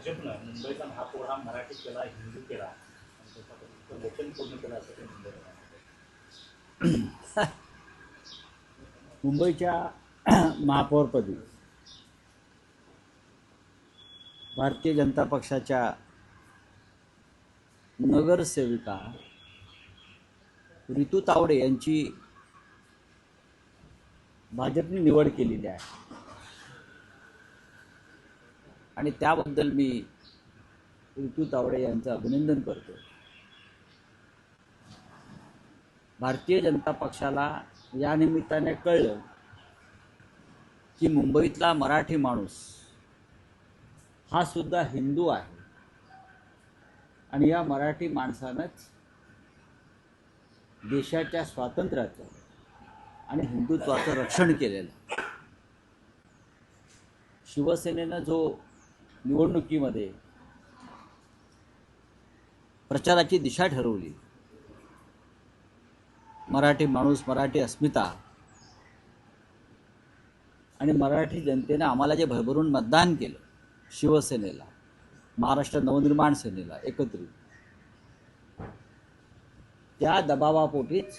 भाजपनं मुंबईचा महापौर हा मराठी केला, हिंदू केला आणि त्याच्यापर्यंत लेखन पूर्ण केलं असं ते मुंबईला. मुंबईच्या महापौरपदी भारतीय जनता पक्षाच्या नगरसेविका रितू तावडे यांची भाजपने निवड केलेली आहे आणि त्याबद्दल मी रितू तावडे यांचं अभिनंदन करतो. भारतीय जनता पक्षाला या निमित्ताने कळलं की मुंबईतला मराठी माणूस हा सुद्धा हिंदू आहे आणि या मराठी माणसानंच देशाच्या स्वातंत्र्याचं आणि हिंदुत्वाचं रक्षण केलेलं. शिवसेनेनं जो निवडणुकीमध्ये प्रचाराची दिशा ठरवली, मराठी माणूस, मराठी अस्मिता आणि मराठी जनतेनं आम्हाला जे भरभरून मतदान केलं शिवसेनेला, महाराष्ट्र नवनिर्माण सेनेला एकत्रित, त्या दबावापोटीच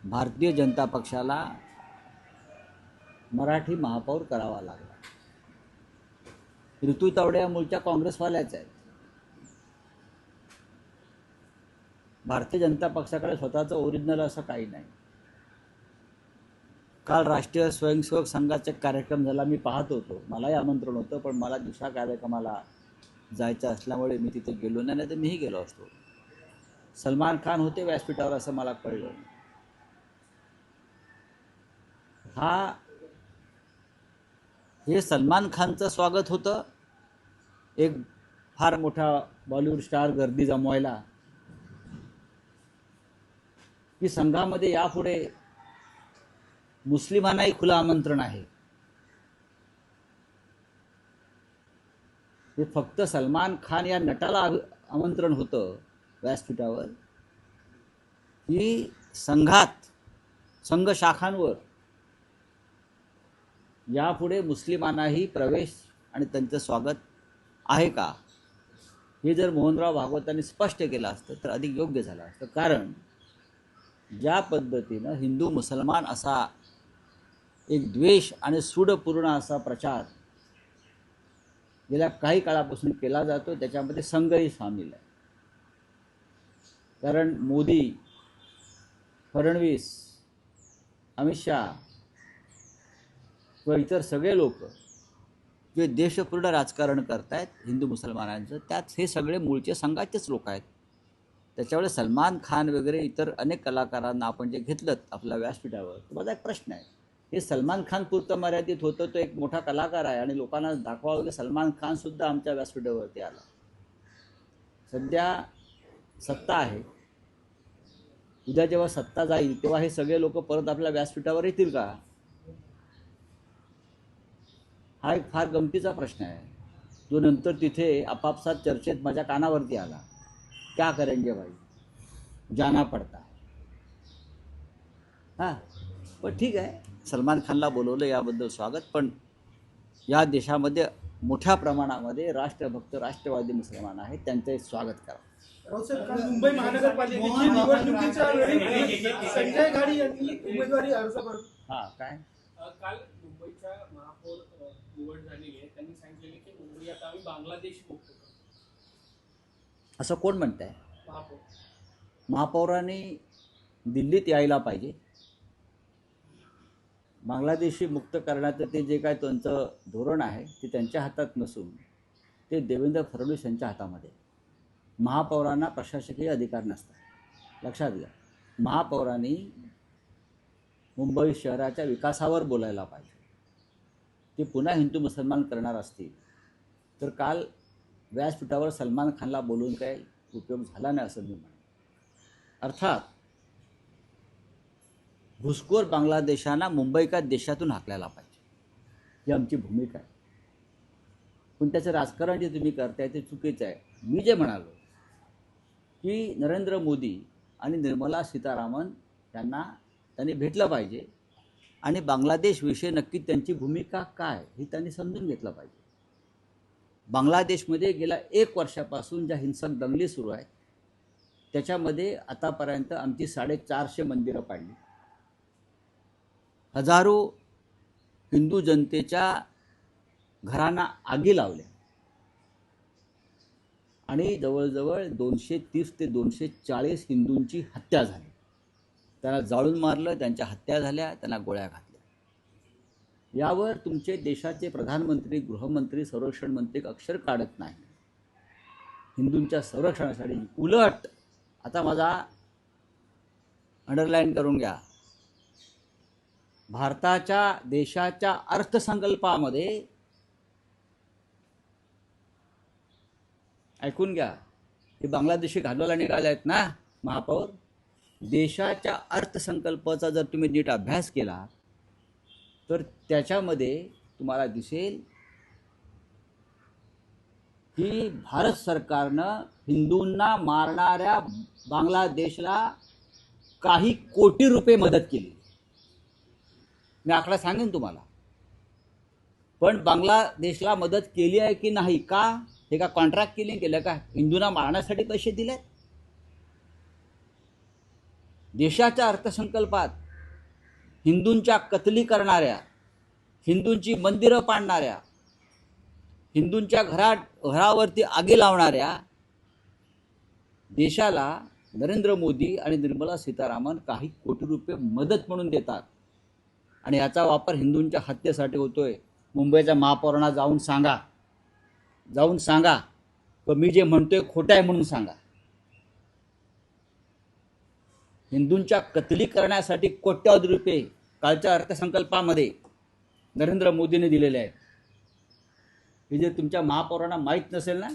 भारतीय जनता पक्षाला मराठी महापौर करावा लागला. ऋतू तावडे या मूळच्या काँग्रेसवाल्याच आहेत. भारतीय जनता पक्षाकडे स्वतःचं ओरिजिनल असं काही नाही. काल राष्ट्रीय स्वयंसेवक संघाचा कार्यक्रम झाला, मी पाहत होतो. मलाही आमंत्रण होतं, पण मला दुसऱ्या कार्यक्रमाला जायचं असल्यामुळे मी तिथे गेलो नाही, तर मीही गेलो असतो. सलमान खान होते व्यासपीठावर असं मला कळलं. हे सलमान खानचं स्वागत होतं, एक फार मोठा बॉलिवूड स्टार गर्दी जमवायला, की संघामध्ये यापुढे मुस्लिमांनाही खुलं आमंत्रण आहे. हे फक्त सलमान खान या नटाला आमंत्रण होतं व्यासपीठावर, की संघात, संघ शाखांवर यापुढे मुस्लिमांनाही प्रवेश आणि त्यांचं स्वागत आहे का, हे जर मोहनराव भागवतांनी स्पष्ट केलं असतं तर अधिक योग्य झालं असतं. कारण ज्या पद्धतीनं हिंदू मुसलमान असा एक द्वेष आणि सूडपूर्ण असा प्रचार गेल्या काही काळापासून केला जातो, त्याच्यामध्ये संघही सामील आहे. कारण मोदी, फडणवीस, अमित शहा व इतर सगळे लोक जे देशपूर्ण राजकारण करतायत हिंदू मुसलमानांचं, त्यात हे सगळे मूळचे संघाचेच लोक आहेत. त्याच्यामुळे सलमान खान वगैरे इतर अनेक कलाकारांना आपण जे घेतलं आपल्या व्यासपीठावर, तर माझा एक प्रश्न आहे, हे सलमान खान पुरतं मर्यादित होतं? तो एक मोठा कलाकार आहे आणि लोकांना दाखवावं की सलमान खान सुद्धा आमच्या व्यासपीठावरती आला. सध्या सत्ता आहे, उद्या जेव्हा सत्ता जाईल तेव्हा हे सगळे लोक परत आपल्या व्यासपीठावर येतील का? हा एक फार गमतीचा प्रश्न आहे, जो नंतर तिथे आपापसात चर्चेत माझ्या कानावरती आला. क्या करेंगे भाई, जाना पडता. हां, पण ठीक आहे, सलमान खानला बोलवलं याबद्दल स्वागत. पण या देशामध्ये मोठ्या प्रमाणामध्ये राष्ट्रभक्त, राष्ट्रवादी मुसलमान आहेत, त्यांचे स्वागत करा. मुंबई महानगरपालिकेची निवडणुकीच्या वेळी संजय गाडी यांनी उमेदवारी अर्ज भरला. हां, काय काल मुंबईच्या महापौर निवड झालेली आहे, त्यांनी सांगितलेले की मुंबई आता आम्ही बांगलादेश मुक्त करू. असं कोण म्हणत आहे? महापौर महापौरांनी दिल्लीत यायला पाहिजे. बांगलादेशी मुक्त करण्याचं ते जे काय त्यांचं धोरण आहे ते त्यांच्या हातात नसून ते देवेंद्र फडणवीस यांच्या हातामध्ये. महापौरांना प्रशासकीय अधिकार नसतात, लक्षात घ्या. महापौरांनी मुंबई शहराच्या विकासावर बोलायला पाहिजे. ते पुन्हा हिंदू मुसलमान करणार असतील तर काल व्यासपीठावर सलमान खानला बोलून काही उपयोग झाला नाही असं मी म्हणेन. अर्थात घुसखोर बांगलादेशांना मुंबई का देशातून हाकलायला पाहिजे, ही आमची भूमिका आहे. पण त्याचं राजकारण जे तुम्ही करताय ते चुकीचं आहे. मी जे म्हणालो की नरेंद्र मोदी आणि निर्मला सीतारामन त्यांनी भेटलं पाहिजे आणि बांगलादेशविषयी नक्की त्यांची भूमिका काय हे त्यांनी समजून घेतलं पाहिजे. बांगलादेशमध्ये गेल्या 1 वर्षापासून ज्या हिंसक दंगली सुरू आहेत त्याच्यामध्ये आतापर्यंत आमची 450 मंदिरं पाडली, हजारो हिंदू जनतेच्या घरांना आगी लावल्या आणि जवळजवळ 230 ते 240 हिंदूंची हत्या झाली. त्यांना जाळून मारलं, त्यांच्या हत्या झाल्या, त्यांना गोळ्या घातल्या. यावर तुमचे देशाचे प्रधानमंत्री, गृहमंत्री, संरक्षण मंत्री अक्षर काढत नाही हिंदूंच्या संरक्षणासाठी. उलट आता माझा अंडरलाईन करून घ्या, भारताच्या देशाच्या अर्थसंकल्पामध्ये ऐकून घ्या, हे बांगलादेशी घालवायला निघाले आहेत ना महापौर, देशाच्या अर्थसंकल्पाचा जर तुम्ही नीट अभ्यास केला तर त्याच्यामध्ये तुम्हाला दिसेल की भारत सरकारनं हिंदूंना मारणाऱ्या बांगलादेशला काही कोटी रुपये मदत केली. मी आकडा सांगेन तुम्हाला. पण बांगलादेशला मदत केली आहे की नाही, का हे का कॉन्ट्रॅक्ट केलं का, हिंदूंना मारण्यासाठी पैसे दिले? देशाच्या अर्थसंकल्पात हिंदूंच्या कत्ली करणाऱ्या, हिंदूंची मंदिरं पाडणाऱ्या, हिंदूंच्या घरावरती आगी लावणाऱ्या देशाला नरेंद्र मोदी आणि निर्मला सीतारामन काही कोटी रुपये मदत म्हणून देतात आणि याचा वापर हिंदूंच्या हत्येसाठी होतोय. मुंबईच्या महापौरांना जाऊन सांगा की मी जे म्हणतोय खोटं आहे म्हणून सांगा. हिंदूंच्या कत्ली करण्यासाठी कोट्यावधी रुपये कालच्या अर्थसंकल्पामध्ये नरेंद्र मोदींनी दिलेले आहेत. हे जे तुमच्या महापौरांना माहीत नसेल ना,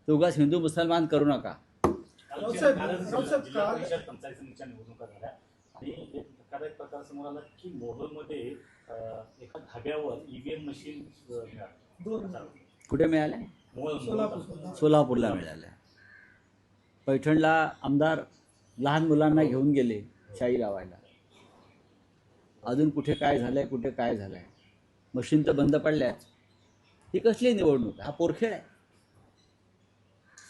तर उगाच हिंदू मुसलमान करू नका. जिल्हा परिषद पंचायत समितीच्या निवडणुका झाल्या आणि एक प्रकार समोर आला की मोहोळमध्ये एका धाब्यावर ईव्हीएम मशीन मिळाली. कुठे मिळाल्या? सोलापूरला मिळाल्या. पैठणला आमदार लहान मुलांना घेऊन गेले शाई लावायला. अजून कुठे काय झालंय, कुठे काय झालंय. मशीन तर बंद पडल्याच. ही कसली निवडणूक? हा पोरखेळ आहे,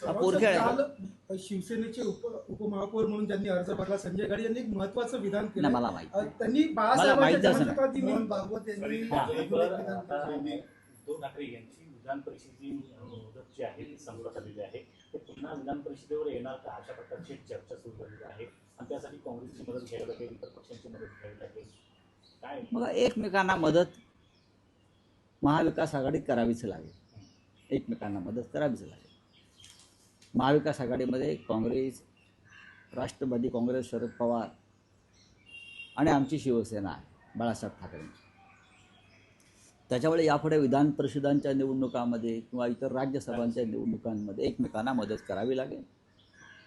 हा पोरखेळ आहे. शिवसेनेचे उपमहापौर म्हणून ज्यांनी अर्ज भरला संजय गाडी यांनी एक महत्वाचं विधान केलं. मला माहिती, त्यांनी मला माहिती असं उद्धव ठाकरे यांची विधान परिषदेची मुदत जी आहे ती संपत आलेली आहे. ते पुन्हा विधान परिषदेवर येणार का, अशा प्रकारची चर्चा सुरू झालेली आहे आणि त्यासाठी काँग्रेसची मदत घ्यावी लागेल, इतर पक्षांची मदत घ्यावी लागेल. काय मग एकमेकांना मदत महाविकास आघाडीत करावीच लागेल. एकमेकांना मदत करावीच लागेल. महाविकास आघाडीमध्ये काँग्रेस, राष्ट्रवादी काँग्रेस, शरद पवार आणि आमची शिवसेना आहे बाळासाहेब ठाकरेंची. त्याच्यामुळे यापुढे विधान परिषदांच्या निवडणुकांमध्ये किंवा इतर राज्यसभांच्या निवडणुकांमध्ये एकमेकांना मदत करावी लागेल,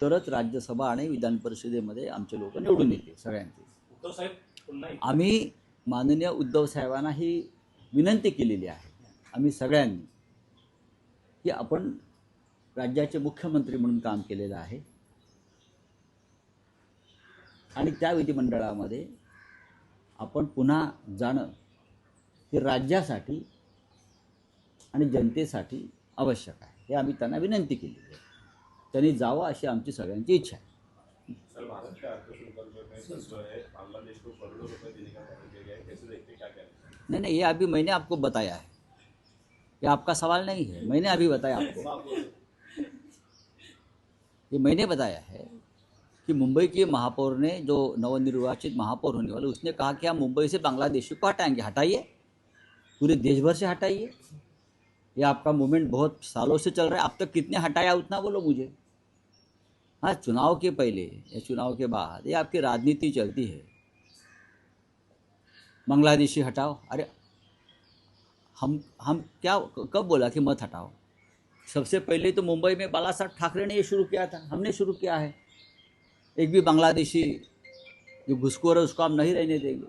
तरच राज्यसभा आणि विधान परिषदेमध्ये आमचे लोक निवडून येतील सगळ्यांचे. उद्धव साहेब पुन्हा आम्ही माननीय उद्धव साहेबांना ही विनंती केलेली आहे, आम्ही सगळ्यांनी, की आपण राज्याचे मुख्यमंत्री म्हणून काम केलेलं आहे आणि त्या विधिमंडळामध्ये आपण पुन्हा जाणं हे राज्यासाठी आणि जनतेसाठी आवश्यक आहे. हे आम्ही त्यांना विनंती केली आहे. त्यांनी जावं अशी आमची सगळ्यांची इच्छा आहे. सर, भारत के अर्थसंकल्प में तत्व है बांग्लादेश को करोड़ों रुपए देने का वादा किया गया है, कैसे देखते क्या कह रहे हैं? नहीं, ये अभी मैंने आपको बताया है, ये आपका सवाल नहीं है, मैंने अभी बताया आपको. ये मैंने बताया है कि मुंबई के महापौर ने, जो नवनिर्वाचित महापौर होने वाले, उसने कहा कि हम मुंबई से बांग्लादेशी को हटाएंगे. हटाइए, पूरे देश भर से हटाइए. ये आपका मूवमेंट बहुत सालों से चल रहा है. अब तक कितने हटाया उतना बोलो मुझे. हाँ, चुनाव के पहले या चुनाव के बाद ये आपकी राजनीति चलती है. बांग्लादेशी हटाओ, अरे हम क्या कब बोला कि मत हटाओ? सबसे पहले तो मुंबई में बाला साहब ठाकरे ने ये शुरू किया था, हमने शुरू किया है. एक भी बांग्लादेशी जो घुसखोर है उसको हम नहीं रहने देंगे.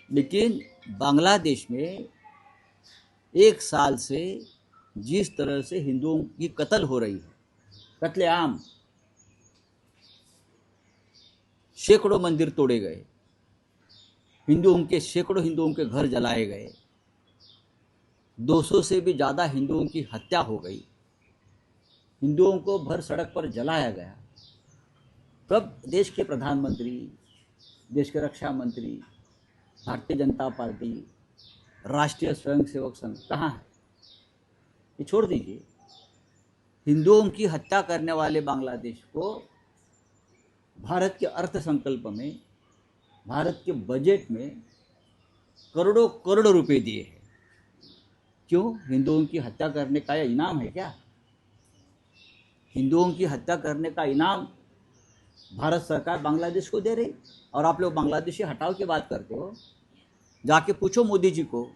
लेकिन बांग्लादेश में 1 साल से जिस तरह से हिंदुओं की कत्ल हो रही है, कत्लेआम, सैकड़ों मंदिर तोड़े गए, सैकड़ों हिंदुओं के घर जलाए गए, 200 से भी ज़्यादा हिंदुओं की हत्या हो गई, हिंदुओं को भर सड़क पर जलाया गया, तब देश के प्रधानमंत्री, देश के रक्षा मंत्री, भारतीय जनता पार्टी, राष्ट्रीय स्वयंसेवक संघ कहाँ है? ये छोड़ दीजिए, हिंदुओं की हत्या करने वाले बांग्लादेश को भारत के अर्थ संकल्प में, भारत के बजट में करोड़ों करोड़ रुपए दिए हैं। क्यों? हिंदुओं की हत्या करने का यह इनाम है क्या? हिंदुओं की हत्या करने का इनाम भारत सरकार बांग्लादेश को दे रही, और आप लोग बांग्लादेशी हटाओ की बात करते हो। जाके पूछो मोदी जी को,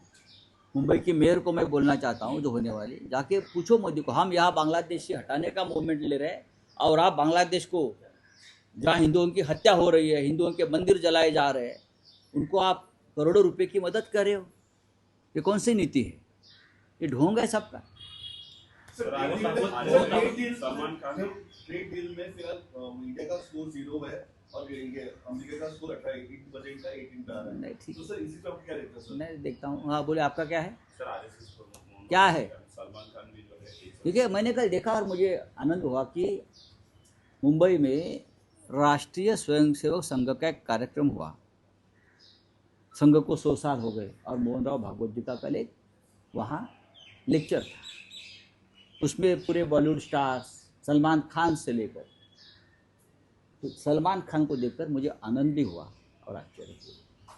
मुंबई की मेयर को मैं बोलना चाहता हूँ जो होने वाली, जाके पूछो मोदी को, हम यहाँ बांग्लादेशी हटाने का मूवमेंट ले रहे हैं और आप बांग्लादेश को, जहाँ हिंदुओं की हत्या हो रही है, हिंदुओं के मंदिर जलाए जा रहे हैं, उनको आप करोड़ों रुपए की मदद कर रहे हो। ये कौन सी नीति है? ये ढोंग है सबका। सलमान खान ट्रेड डील में फिलहाल इंडिया का स्कोर 0 है और ये अमेरिका का स्कोर 18 बजट का 18 पे आ रहा है। नहीं, ठीक। तो सर इसी पे आप क्या देखते हैं सर? मैं देखता हूँ। हाँ बोले, आपका क्या है? सर आरएसएस प्रमुख क्या है? सलमान खान भी जो है देखिए, मैंने कल देखा और मुझे आनंद हुआ कि मुंबई में राष्ट्रीय स्वयंसेवक संघ का एक कार्यक्रम हुआ। संघ को 100 साल हो गए और मोहन राव भागवत जी का कल एक वहाँ लेक्चर था। उसमें पूरे बॉलीवुड स्टार्स, सलमान खान से लेकर, तो सलमान खान को देखकर मुझे आनंद भी हुआ और आश्चर्य हुआ।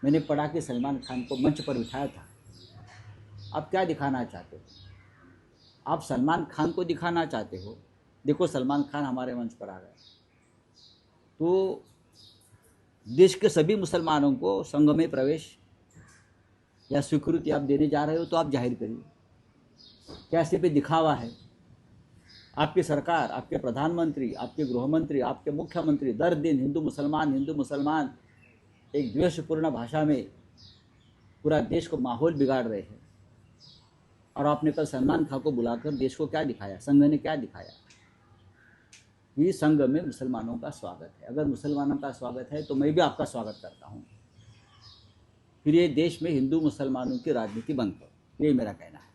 मैंने पढ़ा कि सलमान खान को मंच पर बिठाया था। आप क्या दिखाना चाहते हो? आप सलमान खान को दिखाना चाहते हो? देखो, सलमान खान हमारे मंच पर आ गए, तो देश के सभी मुसलमानों को संघ में प्रवेश या स्वीकृति आप देने जा रहे हो, तो आप जाहिर करिए। क्या सिर्फ दिखावा है? आपकी सरकार, आपके प्रधानमंत्री, आपके गृहमंत्री, आपके मुख्यमंत्री दर दिन हिंदू मुसलमान एक द्वेषपूर्ण भाषा में पूरा देश को माहौल बिगाड़ रहे हैं। और आपने कल सलमान खान को बुलाकर देश को क्या दिखाया? संघ ने क्या दिखाया? ये संघ में मुसलमानों का स्वागत है। अगर मुसलमानों का स्वागत है तो मैं भी आपका स्वागत करता हूँ। फिर ये देश में हिंदू मुसलमानों की राजनीती बंद करो, ये मेरा कहना है।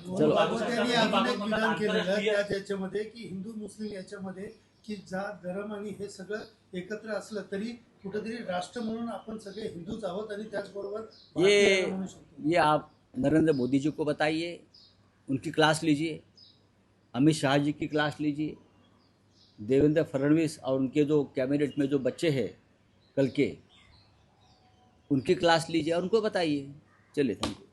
चलो, त्यांनी अजून एक विधान केलेलं आहे त्याच याच्यामध्ये की हिंदू मुस्लिम याच्यामध्ये की जात धर्म आणि हे सगळं एकत्र असलं तरी कुठेतरी राष्ट्र म्हणून आपण सगळे हिंदूच आहोत आणि त्याचबरोबर भारतीय म्हणू शकतो। ये आप नरेंद्र मोदी जी को बताइए, उनकी क्लास लीजिए, अमित शाह जी की क्लास लीजिए, देवेंद्र फडणवीस और उनके जो कैबिनेट में जो बच्चे हैं कल के, उनकी क्लास लीजिए और उनको बताइए। चलिए, थैंक यू।